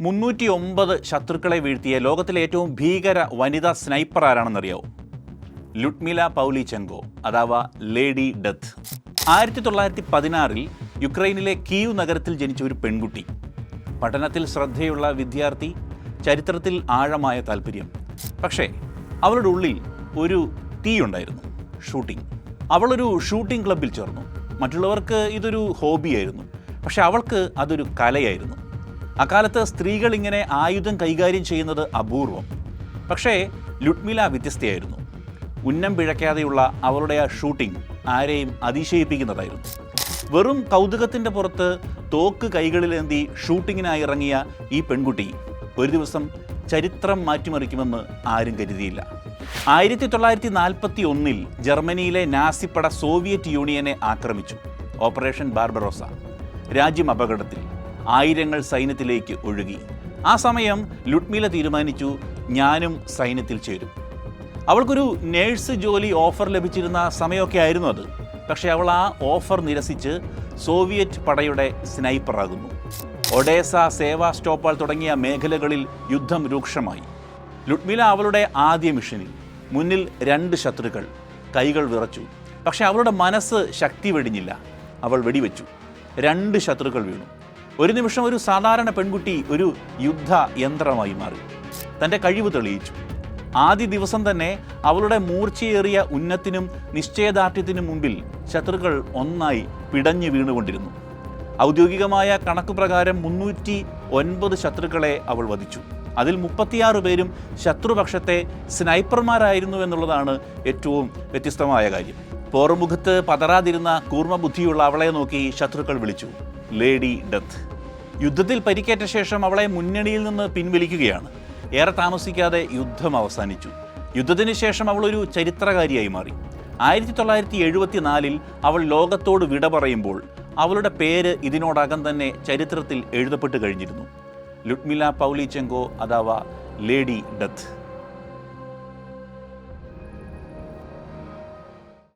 309 ശത്രുക്കളെ വീഴ്ത്തിയ ലോകത്തിലെ ഏറ്റവും ഭീകര വനിതാ സ്നൈപ്പർ ആരാണെന്നറിയാവോ? ലുഡ്മില പൗലിചെങ്കോ അഥവാ ലേഡി ഡെത്ത്. 1916 യുക്രൈനിലെ കീവ് നഗരത്തിൽ ജനിച്ച ഒരു പെൺകുട്ടി. പഠനത്തിൽ ശ്രദ്ധയുള്ള വിദ്യാർത്ഥി, ചരിത്രത്തിൽ ആഴമായ താല്പര്യം. പക്ഷേ അവളുടെ ഉള്ളിൽ ഒരു തീയുണ്ടായിരുന്നു, ഷൂട്ടിംഗ്. അവളൊരു ഷൂട്ടിംഗ് ക്ലബ്ബിൽ ചേർന്നു. മറ്റുള്ളവർക്ക് ഇതൊരു ഹോബിയായിരുന്നു, പക്ഷെ അവൾക്ക് അതൊരു കലയായിരുന്നു. അക്കാലത്ത് സ്ത്രീകൾ ഇങ്ങനെ ആയുധം കൈകാര്യം ചെയ്യുന്നത് അപൂർവം. പക്ഷേ ലുഡ്മില വ്യത്യസ്തയായിരുന്നു. ഉന്നം പിഴയ്ക്കാതെയുള്ള അവളുടെ ആ ഷൂട്ടിംഗ് ആരെയും അതിശയിപ്പിക്കുന്നതായിരുന്നു. വെറും കൗതുകത്തിൻ്റെ പുറത്ത് തോക്ക് കൈകളിലേന്തി ഷൂട്ടിങ്ങിനായി ഇറങ്ങിയ ഈ പെൺകുട്ടി ഒരു ദിവസം ചരിത്രം മാറ്റിമറിക്കുമെന്ന് ആരും കരുതിയില്ല. 1941 ജർമ്മനിയിലെ നാസിപ്പട സോവിയറ്റ് യൂണിയനെ ആക്രമിച്ചു. Operation Barbarossa. രാജ്യം അപകടത്തിൽ. ആയിരങ്ങൾ സൈന്യത്തിലേക്ക് ഒഴുകി. ആ സമയം ലുഡ്മില തീരുമാനിച്ചു, ഞാനും സൈന്യത്തിൽ ചേരും. അവൾക്കൊരു നേഴ്സ് ജോലി ഓഫർ ലഭിച്ചിരുന്ന സമയമൊക്കെ ആയിരുന്നു അത്. പക്ഷേ അവൾ ആ ഓഫർ നിരസിച്ച് സോവിയറ്റ് പടയുടെ സ്നൈപ്പറാകുന്നു. ഒഡേസ, സേവാസ്റ്റോപോൾ തുടങ്ങിയ മേഖലകളിൽ യുദ്ധം രൂക്ഷമായി. ലുഡ്മില അവളുടെ ആദ്യ മിഷനിൽ മുന്നിൽ 2 ശത്രുക്കൾ. കൈകൾ വിറച്ചു. പക്ഷെ അവളുടെ മനസ്സ് ശക്തി വെടിഞ്ഞില്ല. അവൾ വെടിവെച്ചു. 2 ശത്രുക്കൾ വീണു. ഒരു നിമിഷം ഒരു സാധാരണ പെൺകുട്ടി ഒരു യുദ്ധ യന്ത്രമായി മാറി. തൻ്റെ കഴിവ് തെളിയിച്ചു. ആദ്യ ദിവസം തന്നെ അവളുടെ മൂർച്ചയേറിയ ഉന്നത്തിനും നിശ്ചയദാർഢ്യത്തിനും മുമ്പിൽ ശത്രുക്കൾ ഒന്നായി പിടഞ്ഞു വീണുകൊണ്ടിരുന്നു. ഔദ്യോഗികമായ കണക്ക് പ്രകാരം 309 ശത്രുക്കളെ അവൾ വധിച്ചു. അതിൽ 36 പേരും ശത്രുപക്ഷത്തെ സ്നൈപ്പർമാരായിരുന്നു എന്നുള്ളതാണ് ഏറ്റവും വ്യത്യസ്തമായ കാര്യം. പോർമുഖത്ത് പതറാതിരുന്ന കൂർമ്മബുദ്ധിയുള്ള അവളെ നോക്കി ശത്രുക്കൾ വിളിച്ചു, ലേഡി ഡെത്ത്. യുദ്ധത്തിൽ പരിക്കേറ്റ ശേഷം അവളെ മുന്നണിയിൽ നിന്ന് പിൻവലിക്കുകയാണ്. ഏറെ താമസിക്കാതെ യുദ്ധം അവസാനിച്ചു. യുദ്ധത്തിന് ശേഷം അവൾ ഒരു ചരിത്രകാരിയായി മാറി. 1974 അവൾ ലോകത്തോട് വിട പറയുമ്പോൾ അവളുടെ പേര് ഇതിനോടകം തന്നെ ചരിത്രത്തിൽ എഴുതപ്പെട്ട് കഴിഞ്ഞിരുന്നു. ലുഡ്മില പൗലിചെങ്കോ അഥവാ ലേഡി ഡെത്ത്.